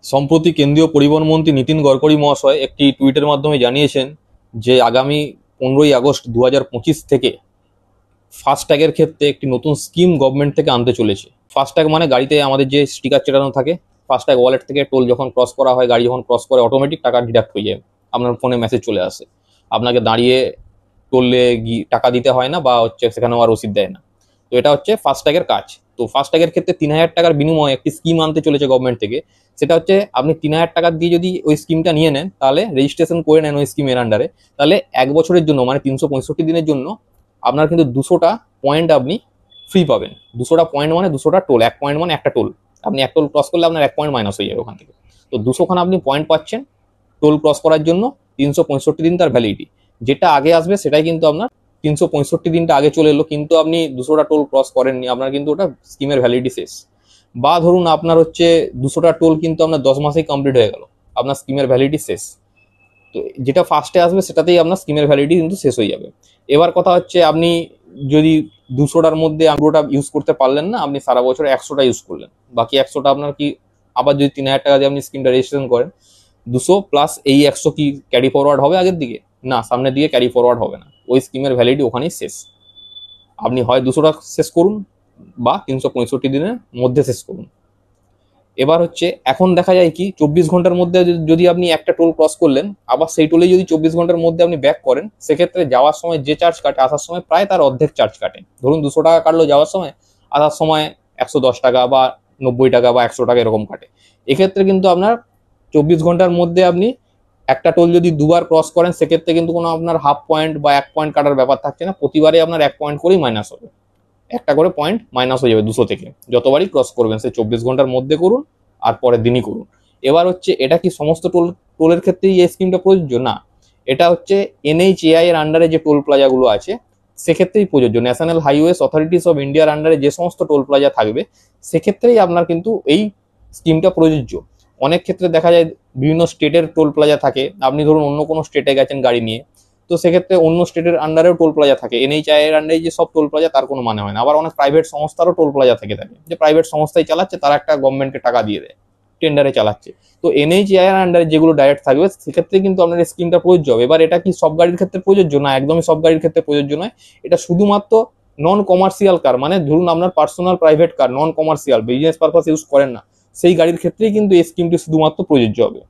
সম্প্রতি কেন্দ্রীয় পরিবহন মন্ত্রী নীতিন গডকরি মহাশয় একটি টুইটের মাধ্যমে জানিয়েছেন যে আগামী 15ই আগস্ট 2025 থেকে ফাস্ট্যাগের ক্ষেত্রে একটি নতুন স্কিম গভর্নমেন্ট থেকে আনতে চলেছে। ফাস্ট্যাগ মানে গাড়িতে আমাদের যে স্টিকার চেটানো থাকে, ফাস্ট্যাগ ওয়ালেট থেকে টোল যখন ক্রস করা হয়, গাড়ি যখন ক্রস করে অটোমেটিক টাকা ডিডাক্ট হয়ে যায়, আপনার ফোনে মেসেজ চলে আসে, আপনাকে দাঁড়িয়ে টোলে টাকা দিতে হয় না বা সেখানে আর রসিদ দেয় না। তো এটা হচ্ছে ফাস্ট্যাগের কাজ। তো ফাস্ট্যাগের ক্ষেত্রে 3000 টাকার বিনিময়ে একটি স্কিম আনতে চলেছে গভর্নমেন্ট থেকে। সেটা হচ্ছে আপনি 3000 টাকা দিয়ে যদি ওই স্কিমটা নিয়ে নেন, তাহলে রেজিস্ট্রেশন করে নেন ওই স্কিমের আন্ডারে, তাহলে 1 বছরের জন্য মানে 365 দিনের জন্য আপনার কিন্তু 200টা পয়েন্ট আপনি ফ্রি পাবেন। 200টা পয়েন্ট মানে 200টা টোল, 1 পয়েন্ট মানে একটা টোল। আপনি এক টোল ক্রস করলে আপনার 1 পয়েন্ট মাইনাস হয়ে যাবে ওখান থেকে। তো 200খানা আপনি পয়েন্ট পাচ্ছেন টোল ক্রস করার জন্য। 365 দিন তার ভ্যালিডিটি। যেটা আগে আসবে সেটাই কিন্তু আপনার 365 দিনটা আগে চলে এলো, কিন্তু আপনি 200টা টোল ক্রস করেননি, আপনার কিন্তু ওটা স্কিমের ভ্যালিডিটি শেষ। বা ধরুন আপনার হচ্ছে 200টা টোল কিন্তু আপনার 10 মাসেই কমপ্লিট হয়ে গেল, আপনার স্কিমের ভ্যালিডিটি শেষ। তো যেটা ফার্স্টে আসবে সেটাতেই আপনার স্কিমের ভ্যালিডিটি কিন্তু শেষ হয়ে যাবে। এবার কথা হচ্ছে আপনি যদি 200টার মধ্যে পুরোটা ইউজ করতে পারলেন না, আপনি সারা বছরে 100টা ইউজ করলেন, বাকি 100টা আপনার কি আবার যদি 3000 টাকা দিয়ে আপনি স্কিমটা রেজিস্ট্রেশন করেন, 200 প্লাস এই 100 কি ক্যারি ফরওয়ার্ড হবে আগের দিকে? না, সামনের দিকে ক্যারি ফরওয়ার্ড হবে না, ওই স্কিমের ভ্যালিডিটি ওখানেই শেষ। আপনি হয় 200টা শেষ করুন বা 365 দিনের মধ্যে শেষ করুন। এবার হচ্ছে এখন দেখা যায় কি 24 ঘন্টার মধ্যে যদি আপনি একটা টোল ক্রস করলেন, আবার সেই টোলে যদি 24 ঘন্টার মধ্যে আপনি ব্যাক করেন, সেক্ষেত্রে যাওয়ার সময় যে চার্জ কাটে, আসার সময় প্রায় তার অর্ধেক চার্জ কাটে। ধরুন 200 টাকা কাটলো যাওয়ার সময়, আসার সময় 110 টাকা বা 90 টাকা বা 100 টাকা এরকম কাটে। এক্ষেত্রে কিন্তু আপনার 24 ঘন্টার মধ্যে আপনি একটা টোল যদি দুবার ক্রস করেন, সেক্ষেত্রে কিন্তু কোনো আপনার হাফ পয়েন্ট বা 1 পয়েন্ট কাটার ব্যাপার থাকছে না, প্রতিবারে আপনার 1 পয়েন্ট করেই মাইনাস হবে। একটা করে পয়েন্ট মাইনাস হয়ে যাবে 200 থেকে, যতবারই ক্রস করবেন, সে 24 ঘন্টার মধ্যে করুন আর পরের দিনই করুন। এবার হচ্ছে এটা কি সমস্ত টোলের ক্ষেত্রেই এই স্কিমটা প্রযোজ্য? না, এটা হচ্ছে NHAI এর আন্ডারে যে টোল প্লাজাগুলো আছে সেক্ষেত্রেই প্রযোজ্য। ন্যাশনাল হাইওয়েজ অথরিটিস অফ ইন্ডিয়ার আন্ডারে যে সমস্ত টোল প্লাজা থাকবে সেক্ষেত্রেই আপনার কিন্তু এই স্কিমটা প্রযোজ্য। অনেক ক্ষেত্রে দেখা যায় বিভিন্ন স্টেটের টোল প্লাজা থাকে, আপনি ধরুন অন্য কোনো স্টেটে গেছেন গাড়ি নিয়ে, তো সেক্ষেত্রে অন্য স্টেটের আন্ডারেও টোল প্লাজা থাকে। NHAI এর আন্ডারে যে সব টোল প্লাজা তার কোনো মানে হয় না। আবার অনেক প্রাইভেট সংস্থারও টোল প্লাজা থেকে থাকে, যে প্রাইভেট সংস্থাই চালাচ্ছে, তারা একটা গভর্নমেন্টকে টাকা দিয়ে দেয়, টেন্ডারে চালাচ্ছে। তো NHAI এর আন্ডারে যেগুলো ডাইরেক্ট থাকবে সেক্ষেত্রে কিন্তু আপনার স্কিমটা প্রযোজ্য হবে। এবার এটা কি সব গাড়ির ক্ষেত্রে প্রযোজ্য? না, একদমই সব গাড়ির ক্ষেত্রে প্রযোজ্য নয়। এটা শুধুমাত্র নন কমার্শিয়াল কার, মানে ধরুন আপনার পার্সোনাল প্রাইভেট কার, নন কমার্শিয়াল, বিজনেস পারপাস ইউজ করেন না, সেই গাড়ির ক্ষেত্রেই কিন্তু এই স্কিমটি শুধুমাত্র প্রযোজ্য হবে।